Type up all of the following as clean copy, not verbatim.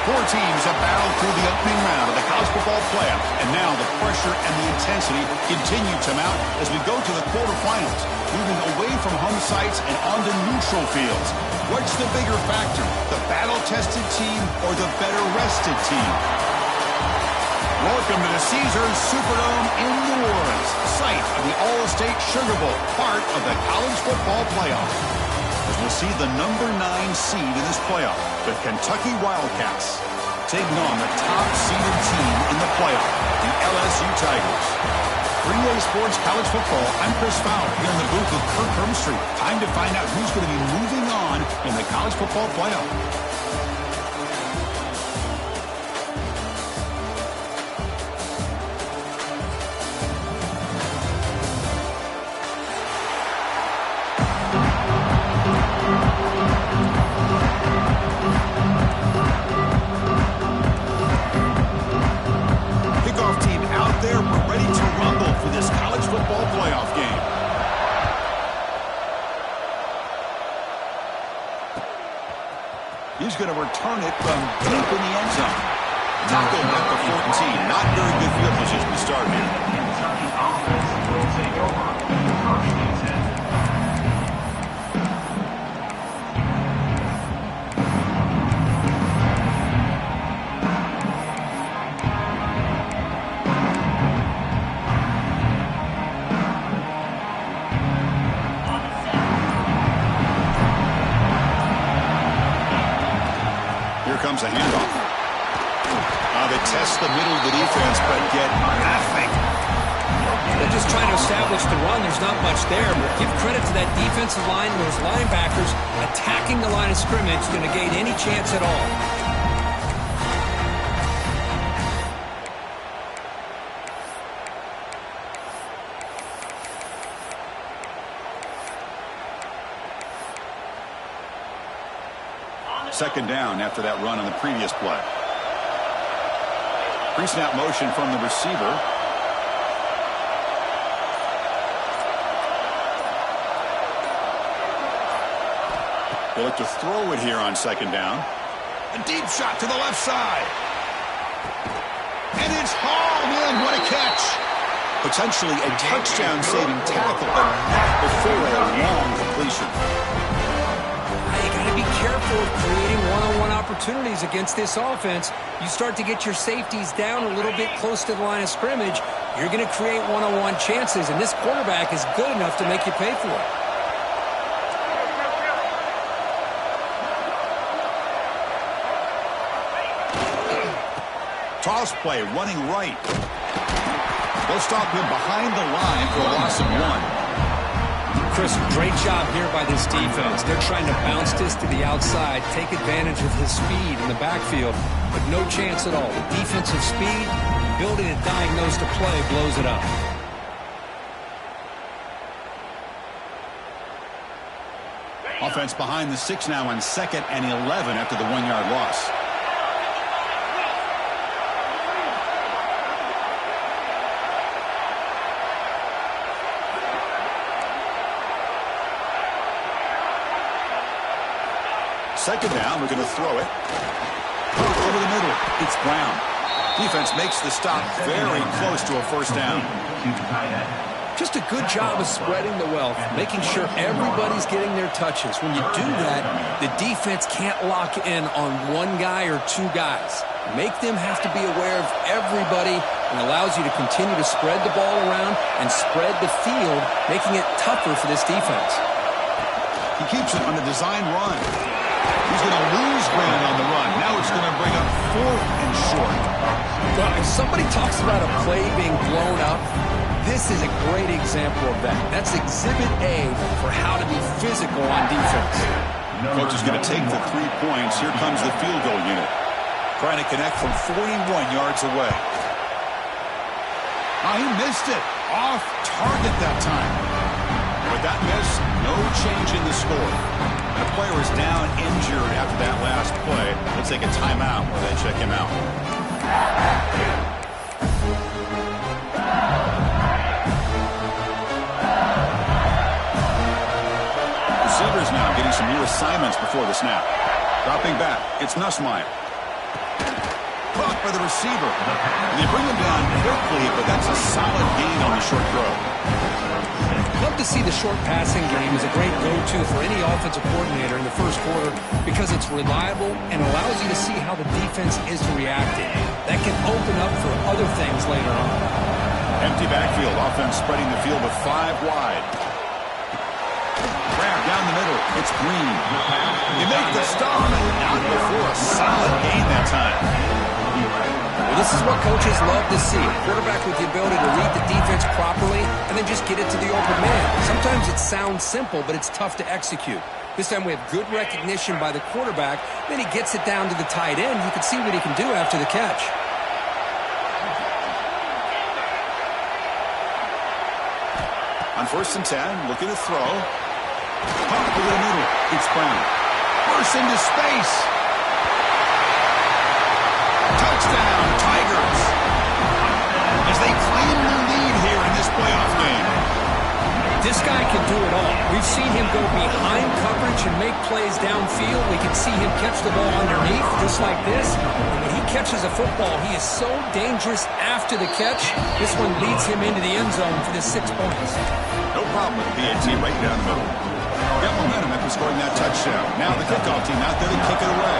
Four teams have battled through the opening round of the college football playoff, and now the pressure and the intensity continue to mount as we go to the quarterfinals, moving away from home sites and onto neutral fields. What's the bigger factor, the battle-tested team or the better-rested team? Welcome to the Caesars Superdome in New Orleans, site of the All-State Sugar Bowl, part of the college football playoff. As we'll see the number 9 seed in this playoff, the Kentucky Wildcats, taking on the top-seeded team in the playoff, the LSU Tigers. 3A Sports College Football, I'm Chris Fowler, here in the booth with Kirk Hermstreet. Time to find out who's going to be moving on in the college football playoff. He's going to return it from deep in the end zone. Tackled at the 14. Not very good field position to start here. Kentucky offense will take over. First and 10. Comes a handoff. They test the middle of the defense, but get nothing. They're just trying to establish the run. There's not much there, but give credit to that defensive line and those linebackers attacking the line of scrimmage to negate any chance at all. Second down after that run on the previous play. Pre-snap motion from the receiver. They look to throw it here on second down. A deep shot to the left side. And it's hauled in. What a catch. Potentially a touchdown-saving tackle, but not before a long completion. Be careful of creating one-on-one opportunities against this offense. You start to get your safeties down a little bit close to the line of scrimmage, you're going to create one-on-one chances, and this quarterback is good enough to make you pay for it. Toss play, running right. They'll stop him behind the line for a loss of 1. Chris, great job here by this defense. They're trying to bounce this to the outside, take advantage of his speed in the backfield, but no chance at all. The defensive speed, ability to diagnose the play, blows it up. Offense behind the 6 now on 2nd and 11 after the 1-yard loss. Second down, we're going to throw it. Over the middle, it's Brown. Defense makes the stop very close to a first down. Just a good job of spreading the wealth, making sure everybody's getting their touches. When you do that, the defense can't lock in on one guy or two guys. Make them have to be aware of everybody and allows you to continue to spread the ball around and spread the field, making it tougher for this defense. He keeps it on a design run. He's going to lose ground on the run. Now it's going to bring up 4th and short. Well, if somebody talks about a play being blown up, this is a great example of that. That's exhibit A for how to be physical on defense. Coach is going to take the 3 points. Here comes the field goal unit. Trying to connect from 41 yards away. Oh, he missed it. Off target that time. With that miss, no change in the score. The player is down injured after that last play. Let's take a timeout while they check him out. Receivers now getting some new assignments before the snap. Dropping back, it's Nussmeier. Caught by the receiver. And they bring him down quickly, but that's a solid gain on the short throw. Love to see the short passing game as a great go-to for any offensive coordinator in the first quarter because it's reliable and allows you to see how the defense is reacting. That can open up for other things later on. Empty backfield. Offense spreading the field with 5 wide. Grab down the middle. It's Green. You make the stop. Not before a solid gain that time. Well, this is what coaches love to see. A quarterback with the ability to read the defense properly and then just get it to the open man. Sometimes it sounds simple, but it's tough to execute. This time we have good recognition by the quarterback. Then he gets it down to the tight end. You can see what he can do after the catch. On 1st and 10, looking to throw. Pump over the middle. It's Brown. Burst into space. Touchdown, Tigers. As they claim the lead here in this playoff game. This guy can do it all. We've seen him go behind coverage and make plays downfield. We can see him catch the ball underneath, just like this. And when he catches a football, he is so dangerous after the catch. This one leads him into the end zone for the 6 points. No problem with the PAT right down the middle. Got momentum after scoring that touchdown. Now the kickoff team out there to kick it away.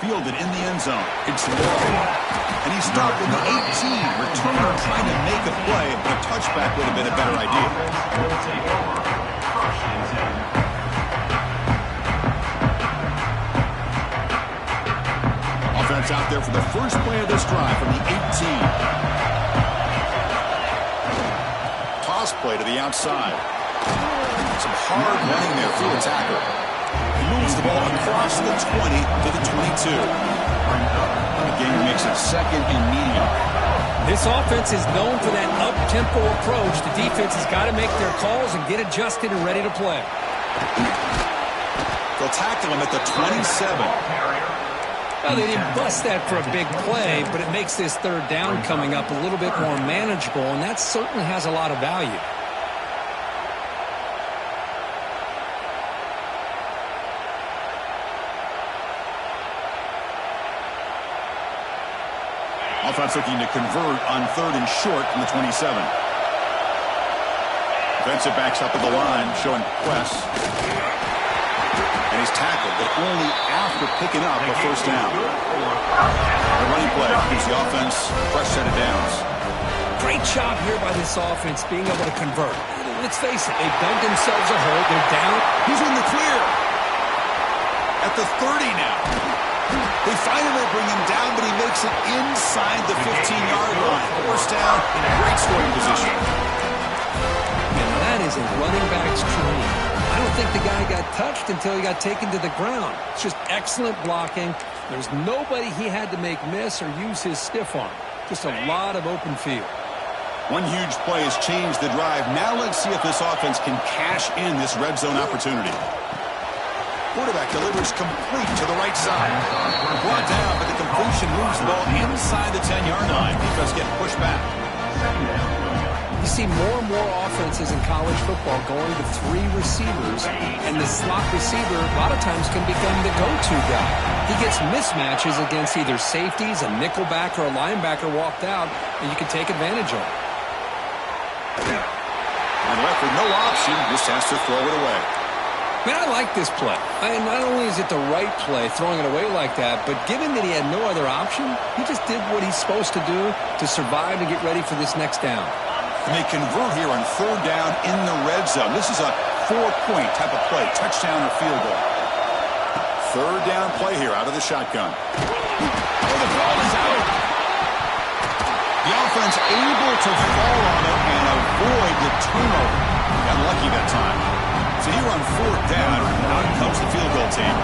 Fielded in the end zone. It's Lloyd. And he started with the 18. Returner trying to make a play, but a touchback would have been a better idea. Will take over. First and 10. Offense out there for the first play of this drive from the 18. Toss play to the outside. Some hard running there through a tackle. He moves the ball across the 20 to the 22. Again, he makes it 2nd and medium. This offense is known for that up-tempo approach. The defense has got to make their calls and get adjusted and ready to play. They'll tackle him at the 27. Well, they didn't bust that for a big play, but it makes this 3rd down coming up a little bit more manageable, and that certainly has a lot of value. Offense looking to convert on 3rd and short from the 27. Defensive backs up at the line, showing press. And he's tackled, but only after picking up a 1st down. The running play gives the offense a fresh set of downs. Great job here by this offense being able to convert. Let's face it, they've dug themselves a hole. They're down. He's in the clear. At the 30 now. They finally bring him down, but he makes it inside the 15-yard line. 1st down in a great scoring position. And that is a running back's dream. I don't think the guy got touched until he got taken to the ground. It's just excellent blocking. There's nobody he had to make miss or use his stiff arm. Just a lot of open field. One huge play has changed the drive. Now let's see if this offense can cash in this red zone opportunity. Quarterback delivers complete to the right side. Brought down, but the completion moves the ball inside the 10-yard line because getting pushed back. You see more and more offenses in college football going to 3 receivers, and the slot receiver a lot of times can become the go-to guy. He gets mismatches against either safeties, a nickelback, or a linebacker walked out, and you can take advantage of it. And left with no option, just has to throw it away. Man, I like this play. Not only is it the right play, throwing it away like that, but given that he had no other option, he just did what he's supposed to do to survive and get ready for this next down. And they convert here on 3rd down in the red zone. This is a 4-point type of play, touchdown or field goal. 3rd down play here out of the shotgun. Oh, the ball is out. The offense able to fall on it and avoid the turnover. Got lucky that time. So here on 4th down, out comes the field goal team.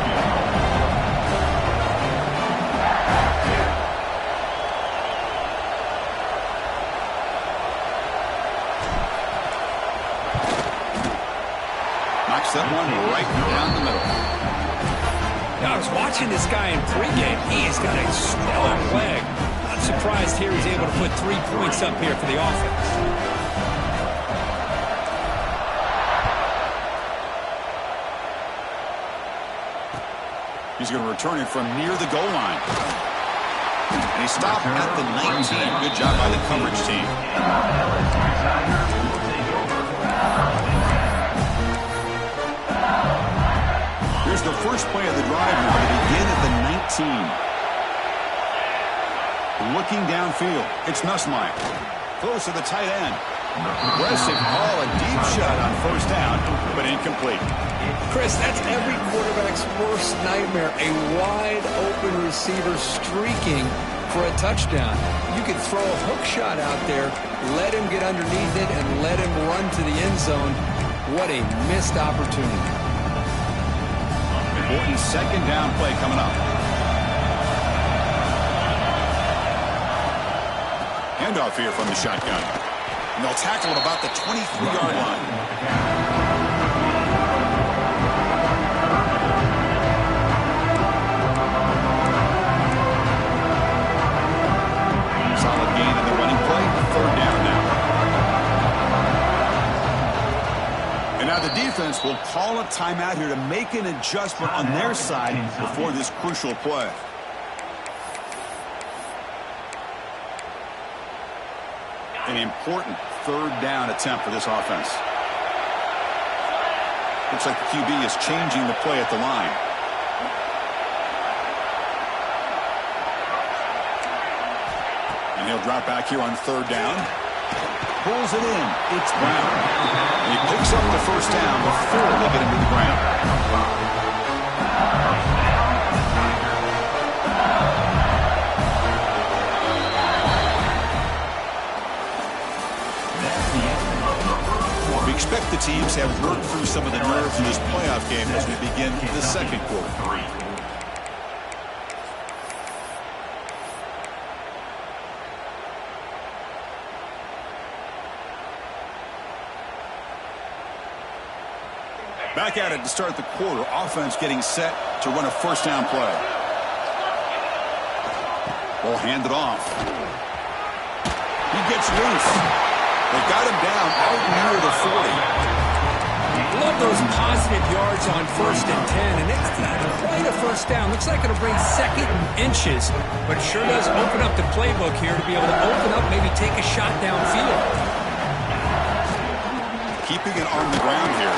Knocks that one right down the middle. Now, I was watching this guy in pregame. He has got a strong leg. Not surprised here he's able to put 3 points up here for the offense. He's going to return it from near the goal line. And he stopped at the 19. Good job by the coverage team. Here's the first play of the drive now. They begin at the 19. Looking downfield, it's Nussmeier. Close to the tight end. Aggressive call, a deep shot on first down, but incomplete. Chris, that's every quarterback's worst nightmare. A wide-open receiver streaking for a touchdown. You could throw a hook shot out there, let him get underneath it, and let him run to the end zone. What a missed opportunity. Important second down play coming up. Handoff here from the shotgun. And they'll tackle at about the 23-yard line. Solid gain in the running play. Third down now. And now the defense will call a timeout here to make an adjustment on their side before this crucial play. An important third down attempt for this offense. Looks like the QB is changing the play at the line. And he'll drop back here on third down. Pulls it in. It's Brown. And he picks up the first down before they get him to the ground. We expect the teams have worked through some of the nerves in this playoff game as we begin the second quarter. Back at it to start the quarter. Offense getting set to run a first down play. Ball handed off. He gets loose. They got him down out near the 40. Love those positive yards on 1st and 10. And it's not quite a first down. Looks like it'll bring second and inches. But sure does open up the playbook here to be able to open up, maybe take a shot downfield. Keeping it on the ground here.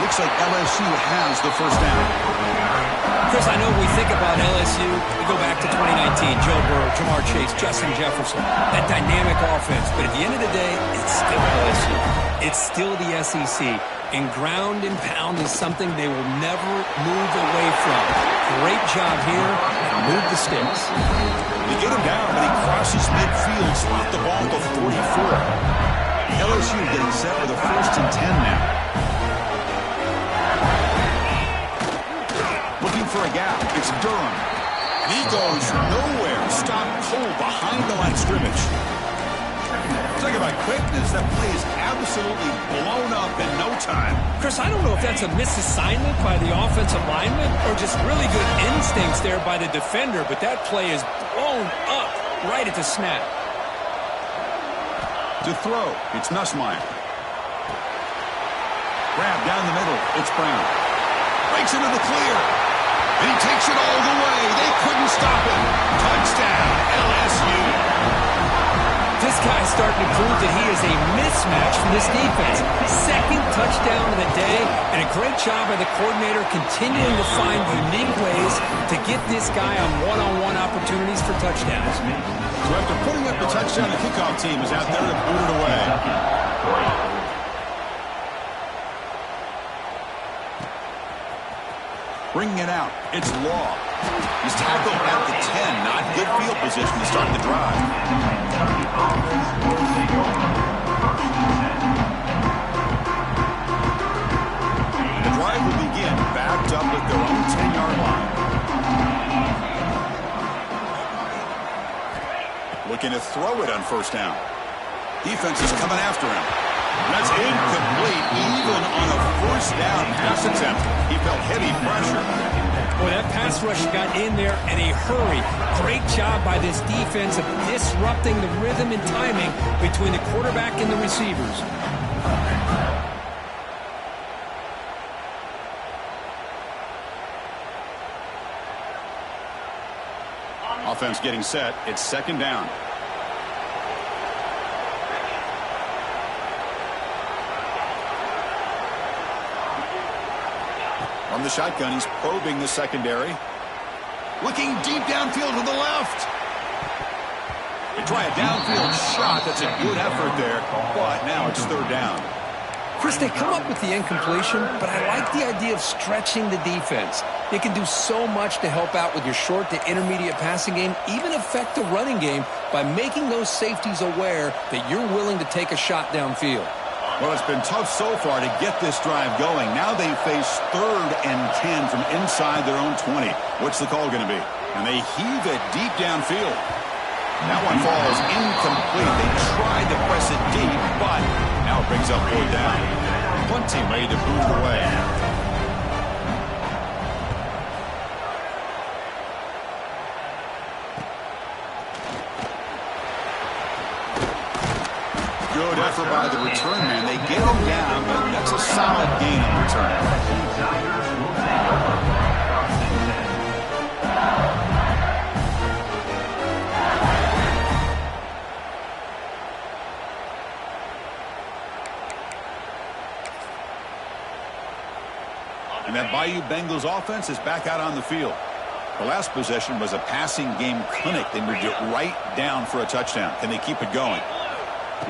Looks like LSU has the first down. Chris, I know we think about LSU, we go back to 2019, Joe Burrow, Jamar Chase, Justin Jefferson, that dynamic offense. But at the end of the day, it's still LSU. It's still the SEC. And ground and pound is something they will never move away from. Great job here, and move the sticks. They get him down, but he crosses midfield, spot the ball to 44. LSU getting set with a 1st and 10 now. Looking for a gap. It's Durham. And he goes nowhere. Stop cold behind the line of scrimmage. Talk about quickness. That play is absolutely blown up in no time. Chris, I don't know if that's a misassignment by the offensive lineman or just really good instincts there by the defender, but that play is blown up right at the snap. To throw, it's Nussmeier. Grab down the middle. It's Brown. Breaks into the clear. And he takes it all the way. They couldn't stop him. Touchdown, LSU. This guy's starting to prove that he is a mismatch for this defense. Second touchdown of the day, and a great job by the coordinator continuing to find unique ways to get this guy on one-on-one opportunities for touchdowns. So after putting up the touchdown, the kickoff team is out there to boot it away. Bringing it out, it's Law. He's tackled at the 10. Not good field position to start the drive. The drive will begin backed up at their own 10-yard line. Looking to throw it on first down. Defense is coming after him. That's incomplete, even on a first down pass attempt. He felt heavy pressure. Boy, that pass rush got in there in a hurry. Great job by this defense of disrupting the rhythm and timing between the quarterback and the receivers. Offense getting set. It's second down. From the shotgun, he's probing the secondary. Looking deep downfield to the left. They try a downfield shot. That's a good effort there, but now it's third down. Chris, they come up with the incompletion, but I like the idea of stretching the defense. They can do so much to help out with your short to intermediate passing game, even affect the running game by making those safeties aware that you're willing to take a shot downfield. Well, it's been tough so far to get this drive going. Now they face 3rd and 10 from inside their own 20. What's the call going to be? And they heave it deep downfield. That one falls incomplete. They tried to press it deep, but now it brings up 4th down. Punt team ready to boot it away. Good effort by the return man. They get him down, but that's a solid gain on return. And that Bayou Bengals offense is back out on the field. The last possession was a passing game clinic. They moved it right down for a touchdown. Can they keep it going?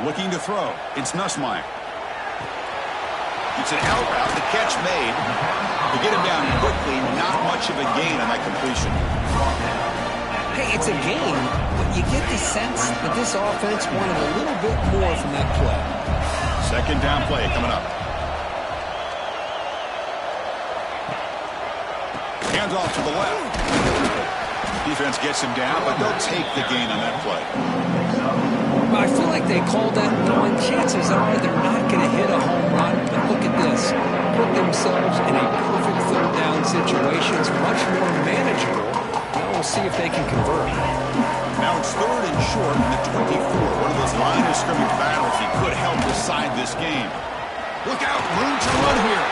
Looking to throw. It's Nussmeier. It's an out route. The catch made. To get him down quickly, not much of a gain on that completion. Hey, it's a gain, but you get the sense that this offense wanted a little bit more from that play. Second down play coming up. Hands off to the left. Defense gets him down, but they'll take the gain on that play. I feel like they called that knowing chances are they're not going to hit a home run. But look at this. Put themselves in a perfect 3rd down situation. It's much more manageable. Now we'll see if they can convert. Now it's 3rd and short in the 24. One of those line of scrimmage battles that could help decide this game. Look out. Room to run here.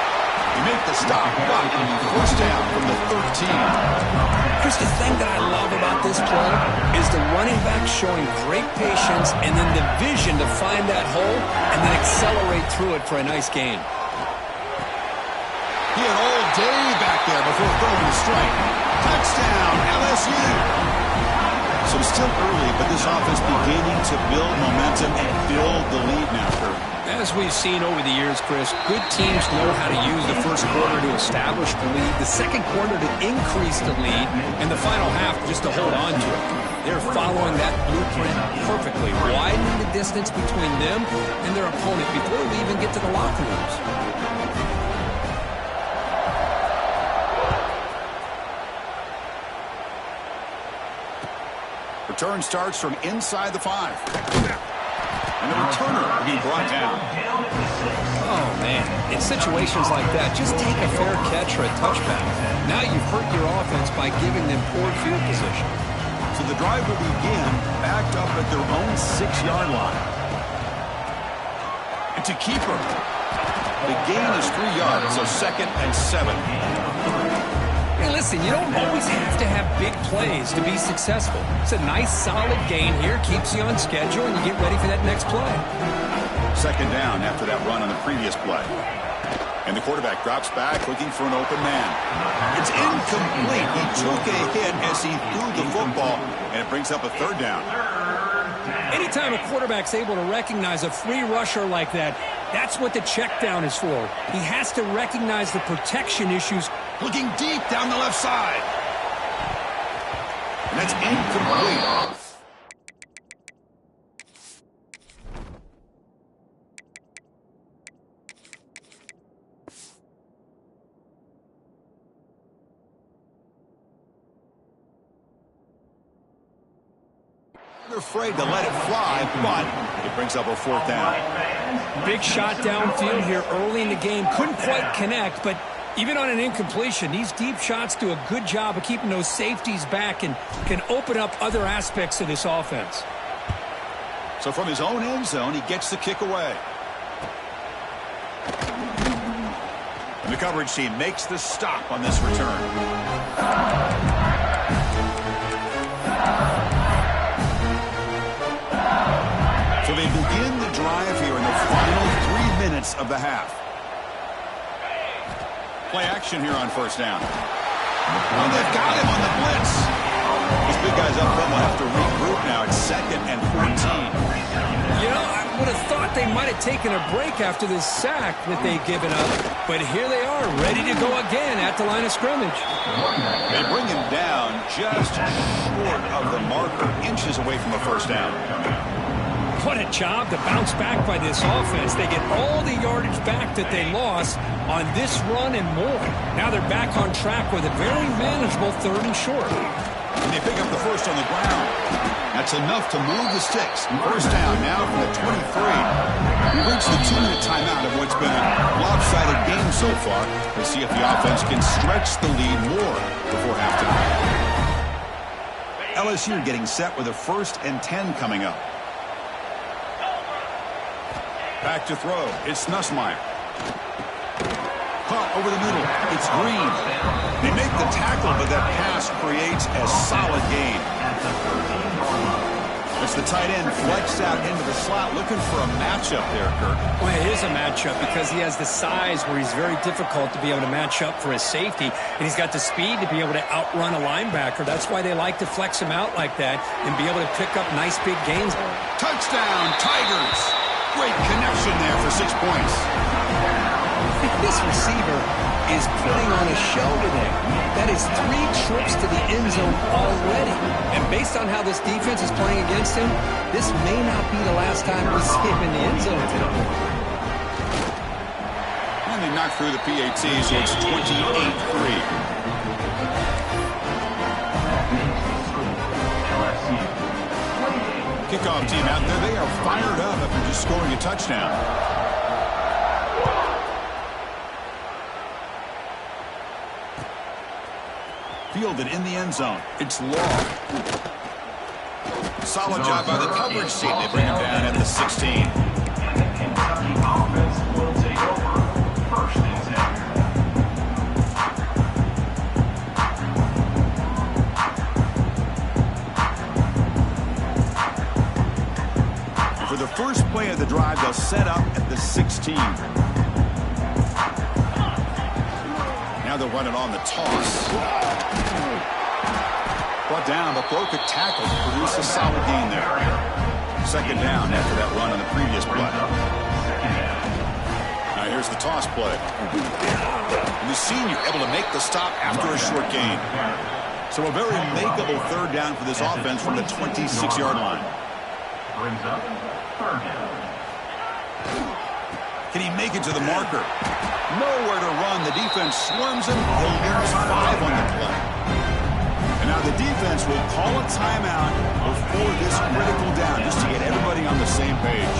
They make the stop, but first down from the 13. Chris, the thing that I love about this play is the running back showing great patience and then the vision to find that hole and then accelerate through it for a nice gain. He had all day back there before throwing the strike. Touchdown, LSU. So it's still early, but this offense beginning to build momentum and build the lead now, Kurt. As we've seen over the years, Chris, good teams know how to use the first quarter to establish the lead, the second quarter to increase the lead, and the final half just to hold on to it. They're following that blueprint perfectly, widening the distance between them and their opponent before we even get to the locker rooms. Return starts from inside the 5. And the returner will be brought down. Oh, man. In situations like that, just take a fair catch or a touchback. Now you've hurt your offense by giving them poor field position. So the drive will begin backed up at their own 6-yard line. And to keep them, the gain is 3 yards, so 2nd and 7. Hey, listen, you don't always have to have big plays to be successful. It's a nice, solid gain here, keeps you on schedule, and you get ready for that next play. Second down after that run on the previous play. And the quarterback drops back looking for an open man. It's incomplete. He took a hit as he threw the football, and it brings up a 3rd down. Anytime a quarterback's able to recognize a free rusher like that, that's what the check down is for. He has to recognize the protection issues. Looking deep down the left side. And that's incomplete. They're afraid to let it fly, but it brings up a 4th down. Big shot downfield here early in the game. Couldn't quite connect, but even on an incompletion, these deep shots do a good job of keeping those safeties back and can open up other aspects of this offense. So from his own end zone, he gets the kick away. And the coverage team makes the stop on this return. minutes of the half. Play action here on first down. Oh, they've got him on the blitz. These big guys up front will have to regroup now. It's 2nd and 14. You know, I would have thought they might have taken a break after this sack that they've given up. But here they are, ready to go again at the line of scrimmage. They bring him down just short of the marker, inches away from a first down. What a job to bounce back by this offense. They get all the yardage back that they lost on this run and more. Now they're back on track with a very manageable 3rd and short. And they pick up the first on the ground. That's enough to move the sticks. First down now from the 23. We've reached the 2-minute timeout of what's been a lopsided game so far. We'll see if the offense can stretch the lead more before halftime. LSU getting set with a 1st and 10 coming up. Back to throw. It's Nussmeier. Caught over the middle. It's Green. They make the tackle, but that pass creates a solid gain. It's the tight end flexed out into the slot, looking for a matchup there, Kirk. Well, it is a matchup because he has the size where he's very difficult to be able to match up for his safety, and he's got the speed to be able to outrun a linebacker. That's why they like to flex him out like that and be able to pick up nice big gains. Touchdown, Tigers! Great connection there for 6 points. This receiver is putting on a show today. That is 3 trips to the end zone already. And based on how this defense is playing against him, this may not be the last time we see him in the end zone today. And they knocked through the PAT, so it's 28-3. Kickoff team out there, they are fired up after just scoring a touchdown. Fielded in the end zone. It's Law. Solid job by the coverage team. They bring him down at the 16. Kentucky offense will take over. 1st and 10. For the first play of the drive, they'll set up at the 16. Now they'll run it on the toss. Brought down, but broke a tackle to produce a solid gain there. 2nd down after that run on the previous play. Now here's the toss play. And the senior able to make the stop after a short gain. So a very makeable 3rd down for this offense from the 26-yard line. Brings up 3rd down. Can he make it to the marker? Nowhere to run. The defense swarms him. He'll lose 5 on the play. And now the defense will call a timeout before this critical down, just to get everybody on the same page.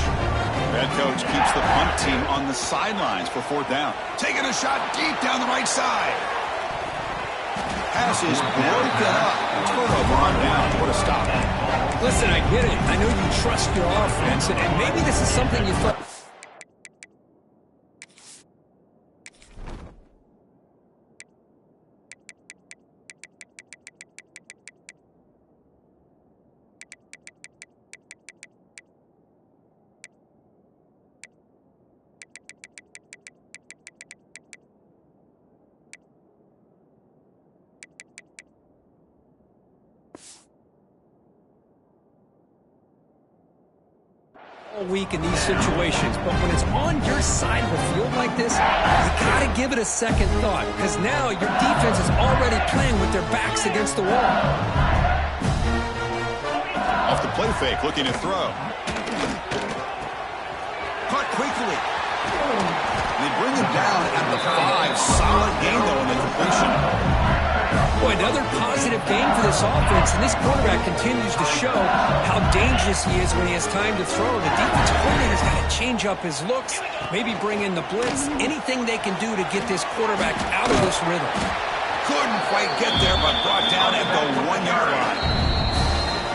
Head coach keeps the punt team on the sidelines for 4th down. Taking a shot deep down the right side. Pass is broken up. Turnover on down. What a stop. Listen, I get it. I know you trust your offense, and maybe this is something you thought. All week in these situations, but when it's on your side of the field like this, you gotta give it a second thought, because now your defense is already playing with their backs against the wall. Off the play fake, looking to throw. Caught quickly. They bring him down at the 5. Solid gain, though, in the completion. Boy, another positive game for this offense, and this quarterback continues to show how dangerous he is when he has time to throw. The defensive coordinator's got to change up his looks, maybe bring in the blitz, anything they can do to get this quarterback out of this rhythm. Couldn't quite get there, but brought down at the 1-yard line.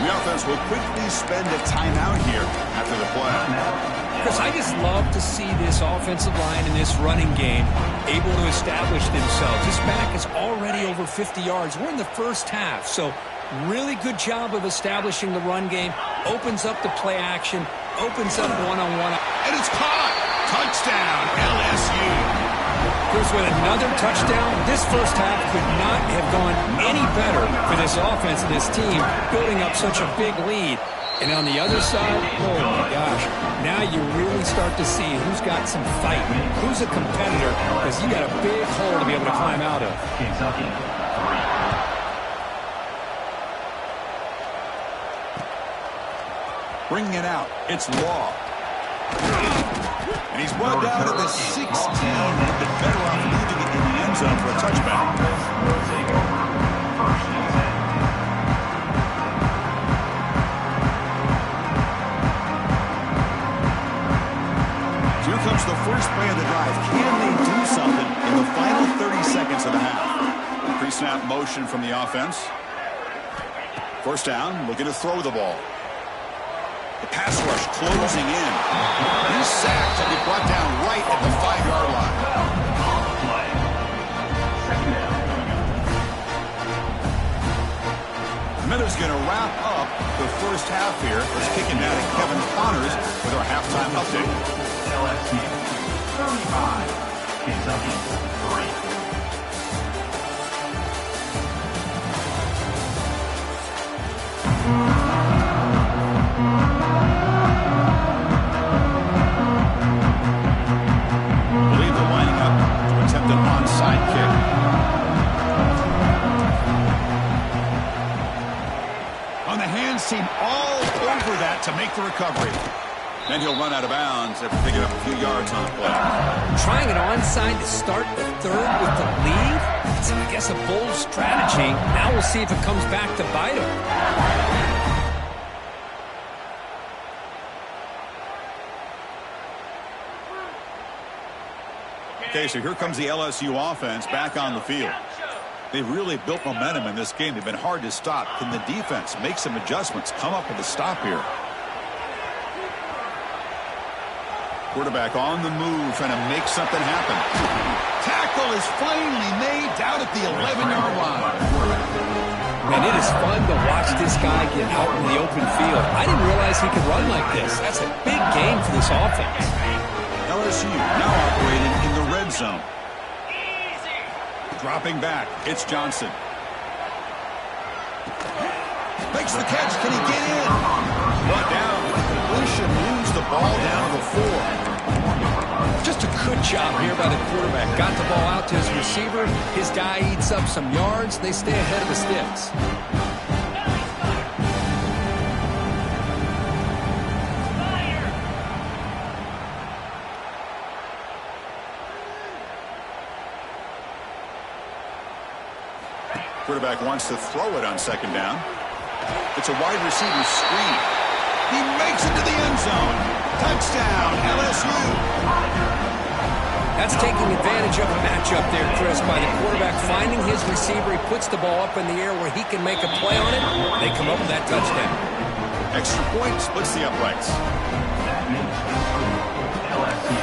The offense will quickly spend a timeout here after the play. Chris, I just love to see this offensive line and this running game able to establish themselves. This back is already over 50 yards. We're in the first half, so really good job of establishing the run game. Opens up the play action, opens up one-on-one. And it's caught! Touchdown, LSU. Chris, with another touchdown, this first half could not have gone any better for this offense and this team, building up such a big lead. And on the other side, oh my gosh, now you really start to see who's got some fight, who's a competitor, because you got a big hole to be able to climb out of. Kentucky, 3. Bringing it out, it's Law. And he's brought down to the 16. They've been better off leaving it in the end zone for a touchback. Will take over. 1st and 10. Here comes the first play of the drive. Can they do something in the final 30 seconds of the half? Pre-snap motion from the offense. First down, looking to throw the ball. The pass rush closing in. He's sacked and he brought down right at the 5-yard line. Play. 2nd down. Miller's going to wrap up the first half here. Let's kick it down to Kevin Connors with our halftime update. LSU, 35. Kentucky, 3. Attempt an onside kick. On the hands team all over that to make the recovery. Then he'll run out of bounds after picking up a few yards on the play. Trying an onside to start the third with the lead? It's, I guess, a bold strategy. Now we'll see if it comes back to bite him. Okay, so here comes the LSU offense back on the field. They've really built momentum in this game. They've been hard to stop. Can the defense make some adjustments, come up with a stop here? Quarterback on the move, trying to make something happen. Tackle is finally made down at the 11-yard line. Man, it is fun to watch this guy get out in the open field. I didn't realize he could run like this. That's a big game for this offense. LSU now operating in the red zone. Dropping back, it's Johnson. Makes the catch, can he get in? Brought down, completion, moves the ball down to the 4. Just a good job here by the quarterback. Got the ball out to his receiver. His guy eats up some yards. They stay ahead of the sticks. Quarterback wants to throw it on 2nd down. It's a wide receiver screen. He makes it to the end zone. Touchdown, LSU. That's taking advantage of a matchup there, Chris, by the quarterback finding his receiver. He puts the ball up in the air where he can make a play on it. They come up with that touchdown. Extra point splits the uprights. That makes LSU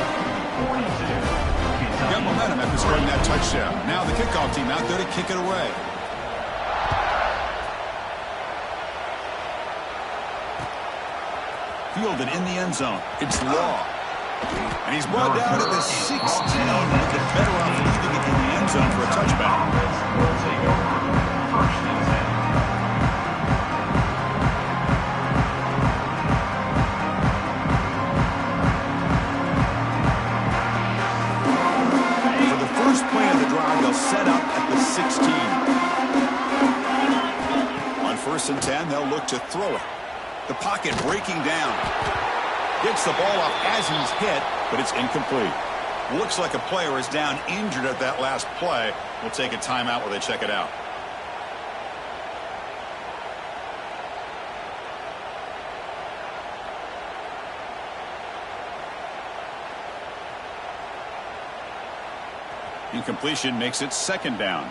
42. Got momentum after scoring that touchdown. Now the kickoff team out there to kick it away. Fielded in the end zone. It's Law. And he's brought down to the 16. They've been better off leaving it in the end zone for a touchback. Will take over. 1st and 10. For the first play of the drive, they'll set up at the 16. On 1st and 10, they'll look to throw it. The pocket breaking down. Gets the ball up as he's hit, but it's incomplete. Looks like a player is down injured at that last play. We'll take a timeout while they check it out. Incompletion makes it 2nd down.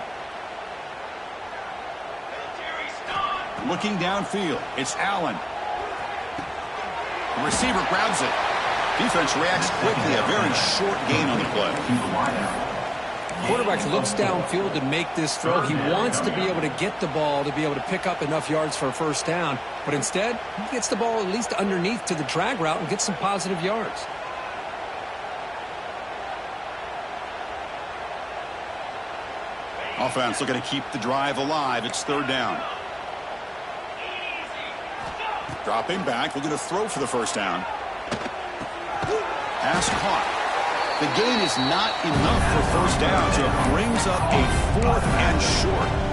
Looking downfield, it's Allen. The receiver grabs it. Defense reacts quickly. A very short gain on the play. Quarterback looks downfield to make this throw. He wants to be able to get the ball to be able to pick up enough yards for a 1st down. But instead, he gets the ball at least underneath to the drag route and gets some positive yards. Offense looking to keep the drive alive. It's third down. Dropping back, looking to throw for the first down. Pass caught. The gain is not enough for first down, so it brings up a 4th and short.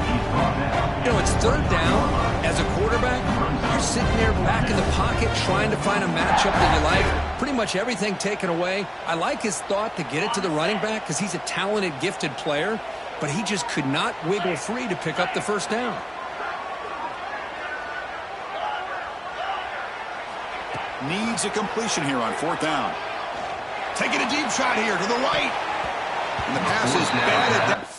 You know, it's third down. As a quarterback, you're sitting there back in the pocket trying to find a matchup that you like. Pretty much everything taken away. I like his thought to get it to the running back because he's a talented, gifted player, but he just could not wiggle free to pick up the first down. Needs a completion here on 4th down. Taking a deep shot here to the right. And the pass is batted.